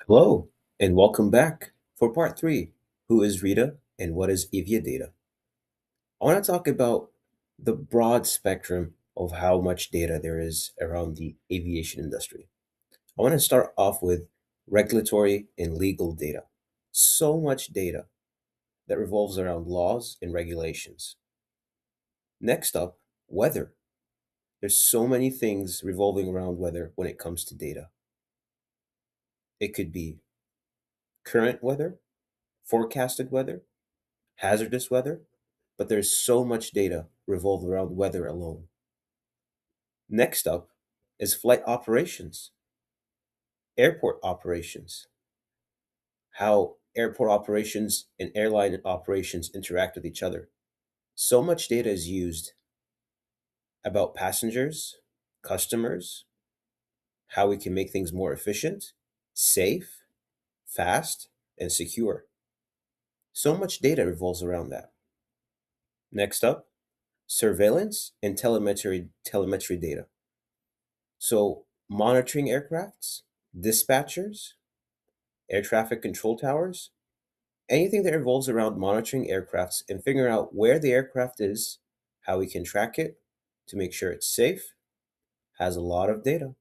Hello, and welcome back for part three. Who is Ridah and what is AviaData? I want to talk about the broad spectrum of how much data there is around the aviation industry. I want to start off with regulatory and legal data. So much data that revolves around laws and regulations. Next up, weather. There's so many things revolving around weather when it comes to data. It could be current weather, forecasted weather, hazardous weather, but there's so much data revolved around weather alone. Next up is flight operations, airport operations, how airport operations and airline operations interact with each other. So much data is used about passengers, customers, how we can make things more efficient, safe, fast, and secure. So much data revolves around that. Next up, surveillance and telemetry data. So, monitoring aircrafts, dispatchers, air traffic control towers, anything that revolves around monitoring aircrafts and figuring out where the aircraft is, how we can track it to make sure it's safe, has a lot of data.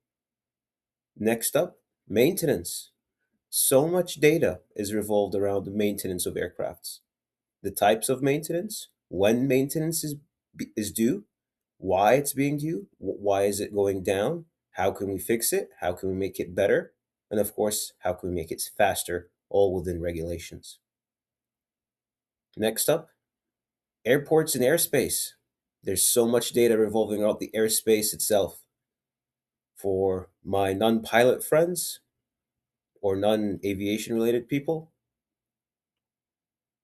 Next up, maintenance. So much data is revolved around the maintenance of aircrafts. The types of maintenance, when maintenance is due, why it's being due, why is it going down, how can we fix it, how can we make it better, and of course, how can we make it faster, all within regulations. Next up, airports and airspace. There's so much data revolving around the airspace itself. For my non-pilot friends or non-aviation related people,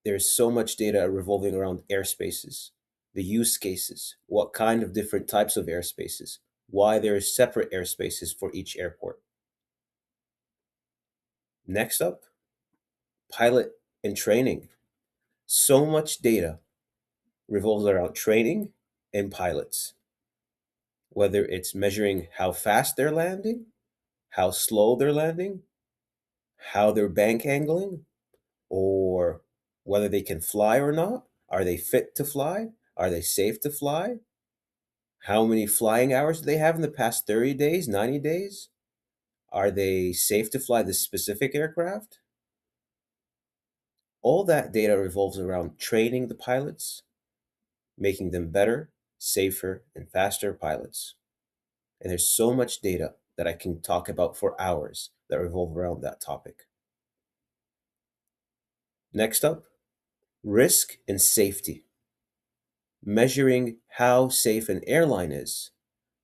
there's so much data revolving around airspaces, the use cases, what kind of different types of airspaces, why there are separate airspaces for each airport. Next up, pilot and training. So much data revolves around training and pilots, whether it's measuring how fast they're landing, how slow they're landing, how they're bank angling, or whether they can fly or not. Are they fit to fly? Are they safe to fly? How many flying hours do they have in the past 30 days, 90 days? Are they safe to fly this specific aircraft? All that data revolves around training the pilots, making them better, safer, and faster pilots. And there's so much data that I can talk about for hours that revolve around that topic. Next up, risk and safety. Measuring how safe an airline is,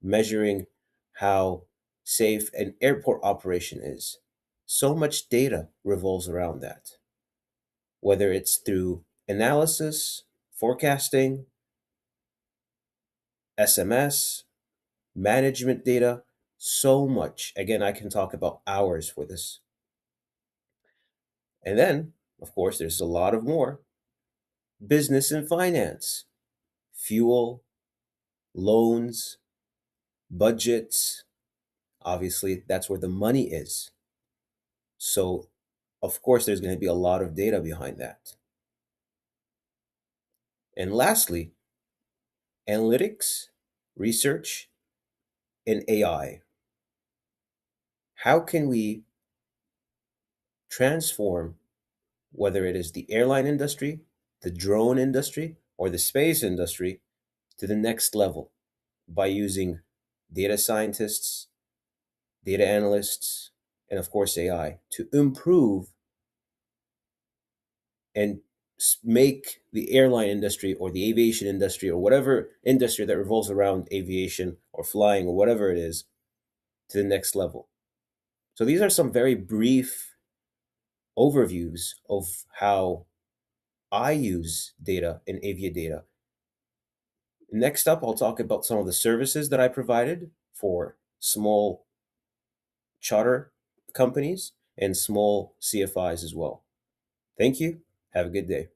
measuring how safe an airport operation is. So much data revolves around that, whether it's through analysis, forecasting, SMS, management data, so much. Again, I can talk about hours for this. And then, of course, there's a lot of more business and finance, fuel, loans, budgets. Obviously, that's where the money is. So, of course, there's going to be a lot of data behind that. And lastly, analytics, research, and AI. How can we transform whether it is the airline industry, the drone industry, or the space industry to the next level by using data scientists, data analysts, and of course AI to improve and make the airline industry or the aviation industry or whatever industry that revolves around aviation or flying or whatever it is to the next level. So these are some very brief overviews of how I use data in AviaData. Next up, I'll talk about some of the services that I provided for small charter companies and small CFIs as well. Thank you. Have a good day.